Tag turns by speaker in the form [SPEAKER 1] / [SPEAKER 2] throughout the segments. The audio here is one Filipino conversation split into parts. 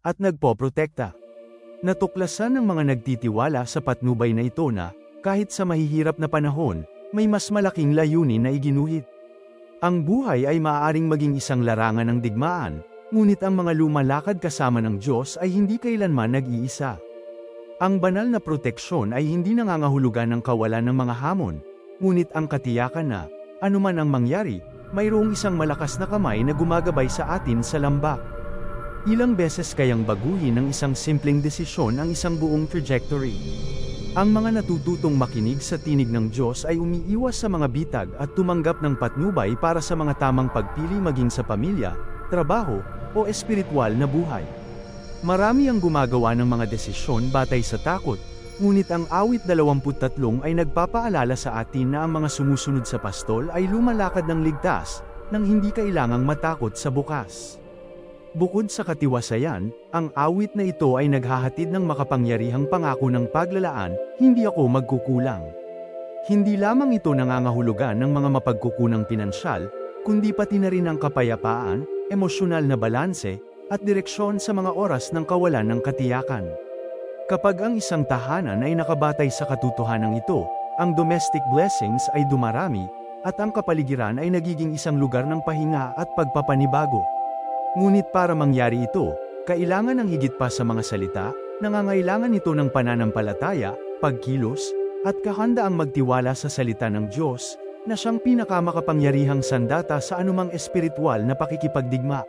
[SPEAKER 1] at nagpoprotekta. Natuklasan ng mga nagtitiwala sa patnubay na ito na, kahit sa mahihirap na panahon, may mas malaking layunin na iginuhit. Ang buhay ay maaaring maging isang larangan ng digmaan, ngunit ang mga lumalakad kasama ng Diyos ay hindi kailanman nag-iisa. Ang banal na proteksyon ay hindi nangangahulugan ng kawalan ng mga hamon, ngunit ang katiyakan na, anuman ang mangyari, mayroong isang malakas na kamay na gumagabay sa atin sa lambak. Ilang beses kayang baguhin ng isang simpleng desisyon ang isang buong trajectory. Ang mga natututong makinig sa tinig ng Diyos ay umiiwas sa mga bitag at tumanggap ng patnubay para sa mga tamang pagpili maging sa pamilya, trabaho, o espiritual na buhay. Marami ang gumagawa ng mga desisyon batay sa takot, ngunit ang awit 23 ay nagpapaalala sa atin na ang mga sumusunod sa pastol ay lumalakad ng ligtas, nang hindi kailangang matakot sa bukas. Bukod sa katiwasayan, ang awit na ito ay naghahatid ng makapangyarihang pangako ng paglalaan, hindi ako magkukulang. Hindi lamang ito nangangahulugan ng mga mapagkukunang pinansyal, kundi pati na rin ang kapayapaan, emosyonal na balanse, at direksyon sa mga oras ng kawalan ng katiyakan. Kapag ang isang tahanan ay nakabatay sa katotohanan ito, ang domestic blessings ay dumarami, at ang kapaligiran ay nagiging isang lugar ng pahinga at pagpapanibago. Ngunit para mangyari ito, kailangan ng higit pa sa mga salita, nangangailangan ito ng pananampalataya, pagkilos, at kahandaang magtiwala sa salita ng Diyos, na siyang pinakamakapangyarihang sandata sa anumang espiritual na pakikipagdigma.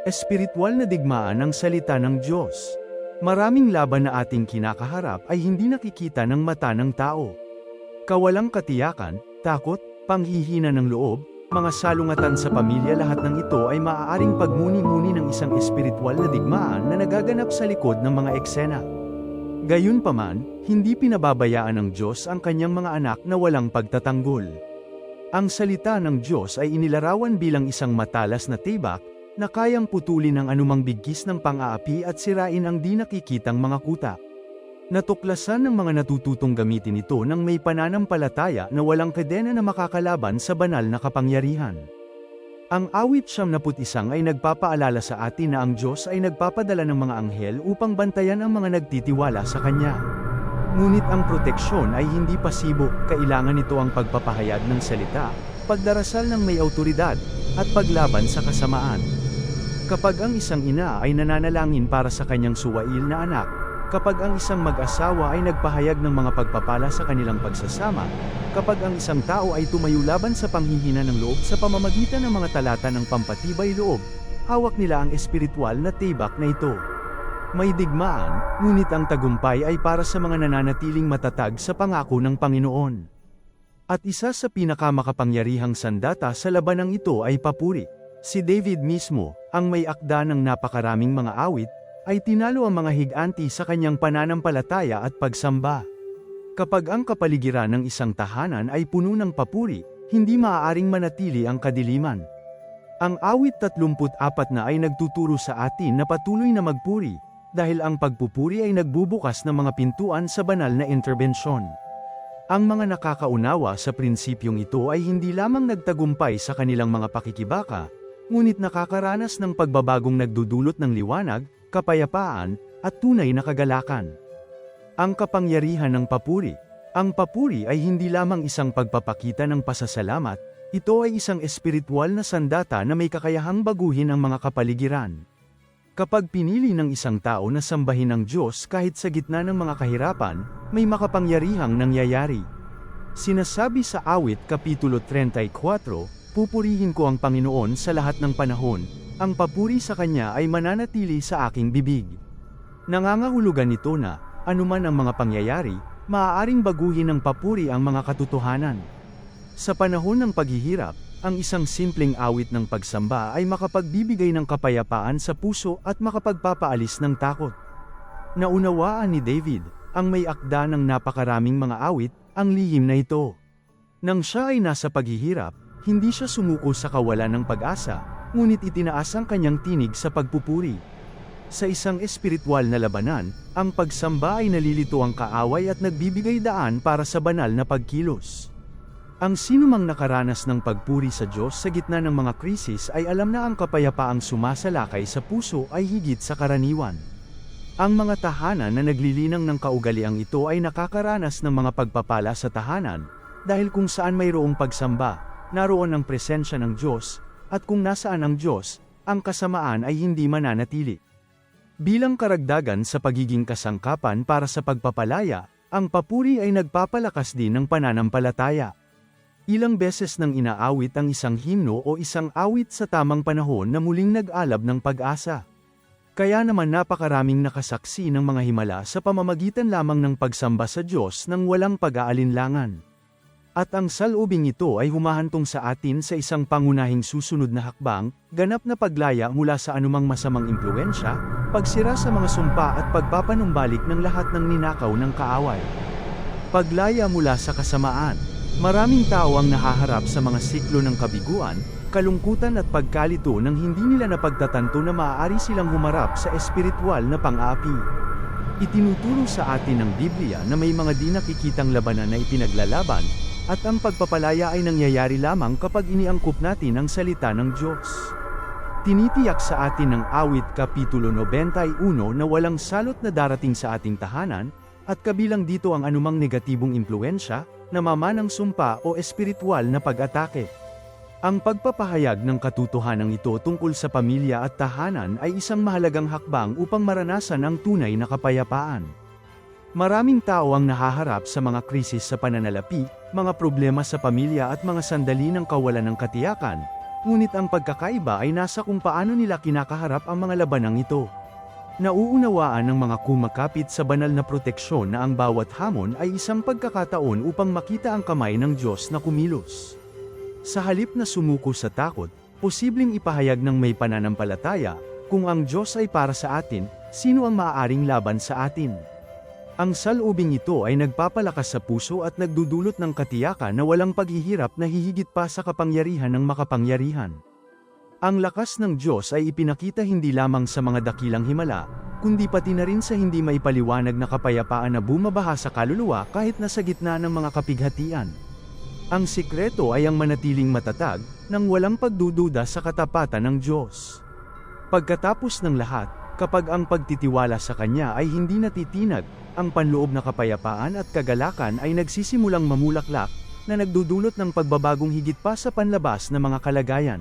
[SPEAKER 1] Espiritual na digmaan ang salita ng Diyos. Maraming laban na ating kinakaharap ay hindi nakikita ng mata ng tao. Kawalang katiyakan, takot, panghihina ng loob, mga salungatan sa pamilya, lahat ng ito ay maaaring pagmuni-muni ng isang espiritual na digmaan na nagaganap sa likod ng mga eksena. Gayunpaman, hindi pinababayaan ng Diyos ang kanyang mga anak na walang pagtatanggol. Ang salita ng Diyos ay inilarawan bilang isang matalas na tibak, na kayang putulin ang anumang bigkis ng pang-aapi at sirain ang di nakikitang mga kuta. Natuklasan ng mga natututong gamitin ito ng may pananampalataya na walang kadena na makakalaban sa banal na kapangyarihan. Ang awit 71 ay nagpapaalala sa atin na ang Diyos ay nagpapadala ng mga anghel upang bantayan ang mga nagtitiwala sa Kanya. Ngunit ang proteksyon ay hindi pasibo, kailangan nito ang pagpapahayag ng salita, pagdarasal ng may awtoridad, at paglaban sa kasamaan. Kapag ang isang ina ay nananalangin para sa kanyang suwail na anak, kapag ang isang mag-asawa ay nagpahayag ng mga pagpapala sa kanilang pagsasama, kapag ang isang tao ay tumayo laban sa panghihina ng loob sa pamamagitan ng mga talata ng pampatibay loob, hawak nila ang espiritual na tibak na ito. May digmaan, ngunit ang tagumpay ay para sa mga nananatiling matatag sa pangako ng Panginoon. At isa sa pinakamakapangyarihang sandata sa labanang ito ay papuri. Si David mismo, ang may akda ng napakaraming mga awit, ay tinalo ang mga higanti sa kanyang pananampalataya at pagsamba. Kapag ang kapaligiran ng isang tahanan ay puno ng papuri, hindi maaaring manatili ang kadiliman. Ang awit 34 na ay nagtuturo sa atin na patuloy na magpuri, dahil ang pagpupuri ay nagbubukas ng mga pintuan sa banal na interbensyon. Ang mga nakakaunawa sa prinsipyong ito ay hindi lamang nagtagumpay sa kanilang mga pakikibaka, ngunit nakakaranas ng pagbabagong nagdudulot ng liwanag, kapayapaan, at tunay na kagalakan. Ang kapangyarihan ng papuri. Ang papuri ay hindi lamang isang pagpapakita ng pasasalamat, ito ay isang espiritual na sandata na may kakayahang baguhin ang mga kapaligiran. Kapag pinili ng isang tao na sambahin ang Diyos kahit sa gitna ng mga kahirapan, may makapangyarihang nangyayari. Sinasabi sa awit Kapitulo 34, "Pupurihin ko ang Panginoon sa lahat ng panahon, ang papuri sa Kanya ay mananatili sa aking bibig." Nangangahulugan ito na, anuman ang mga pangyayari, maaaring baguhin ng papuri ang mga katotohanan. Sa panahon ng paghihirap, ang isang simpleng awit ng pagsamba ay makapagbibigay ng kapayapaan sa puso at makapagpapaalis ng takot. Naunawaan ni David, ang may akda ng napakaraming mga awit, ang lihim na ito. Nang siya ay nasa paghihirap, hindi siya sumuko sa kawalan ng pag-asa, ngunit itinaas ang kanyang tinig sa pagpupuri. Sa isang espiritual na labanan, ang pagsamba ay nalilito ang kaaway at nagbibigay daan para sa banal na pagkilos. Ang sinumang nakaranas ng pagpuri sa Diyos sa gitna ng mga krisis ay alam na ang kapayapaang sumasalakay sa puso ay higit sa karaniwan. Ang mga tahanan na naglilinang ng kaugaliang ito ay nakakaranas ng mga pagpapala sa tahanan, dahil kung saan mayroong pagsamba, naroon ang presensya ng Diyos, at kung nasaan ang Diyos, ang kasamaan ay hindi mananatili. Bilang karagdagan sa pagiging kasangkapan para sa pagpapalaya, ang papuri ay nagpapalakas din ng pananampalataya. Ilang beses nang inaawit ang isang himno o isang awit sa tamang panahon na muling nag-alab ng pag-asa. Kaya naman napakaraming nakasaksi ng mga himala sa pamamagitan lamang ng pagsamba sa Diyos nang walang pag-aalinlangan. At ang salubing ito ay humahantong sa atin sa isang pangunahing susunod na hakbang, ganap na paglaya mula sa anumang masamang impluensya, pagsira sa mga sumpa at pagpapanumbalik ng lahat ng ninakaw ng kaaway. Paglaya mula sa kasamaan. Maraming tao ang nahaharap sa mga siklo ng kabiguan, kalungkutan at pagkalito nang hindi nila napagtatanto na maaari silang humarap sa espiritual na pang-aapi. Itinuturo sa atin ng Biblia na may mga di nakikitang labanan na ipinaglalaban, at ang pagpapalaya ay nangyayari lamang kapag iniangkop natin ang salita ng Diyos. Tinitiyak sa atin ng Awit Kapitulo 91 na walang salot na darating sa ating tahanan, at kabilang dito ang anumang negatibong impluensya, namamanang sumpa o espiritual na pag-atake. Ang pagpapahayag ng katotohanan ito tungkol sa pamilya at tahanan ay isang mahalagang hakbang upang maranasan ang tunay na kapayapaan. Maraming tao ang nahaharap sa mga krisis sa pananalapi, mga problema sa pamilya at mga sandali ng kawalan ng katiyakan, ngunit ang pagkakaiba ay nasa kung paano nila kinakaharap ang mga labanang ito. Nauunawaan ng mga kumakapit sa banal na proteksyon na ang bawat hamon ay isang pagkakataon upang makita ang kamay ng Diyos na kumilos. Sa halip na sumuko sa takot, posibleng ipahayag ng may pananampalataya, kung ang Diyos ay para sa atin, sino ang maaaring laban sa atin? Ang salubing ito ay nagpapalakas sa puso at nagdudulot ng katiyakan na walang paghihirap na hihigit pa sa kapangyarihan ng makapangyarihan. Ang lakas ng Diyos ay ipinakita hindi lamang sa mga dakilang himala, kundi pati na rin sa hindi maipaliwanag na kapayapaan na bumabaha sa kaluluwa kahit nasa gitna ng mga kapighatian. Ang sikreto ay ang manatiling matatag, nang walang pagdududa sa katapatan ng Diyos. Pagkatapos ng lahat, kapag ang pagtitiwala sa Kanya ay hindi natitinag, ang panloob na kapayapaan at kagalakan ay nagsisimulang mamulaklak, na nagdudulot ng pagbabagong higit pa sa panlabas na mga kalagayan.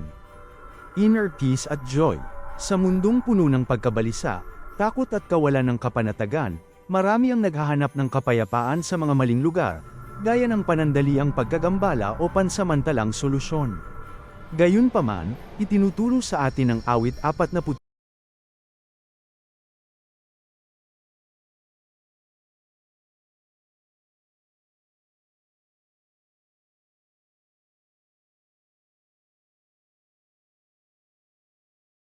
[SPEAKER 1] Inner peace at joy. Sa mundong puno ng pagkabalisa, takot at kawalan ng kapanatagan, marami ang naghahanap ng kapayapaan sa mga maling lugar, gaya ng panandaliang pagkagambala o pansamantalang solusyon. Gayunpaman, itinuturo sa atin ng Awit 47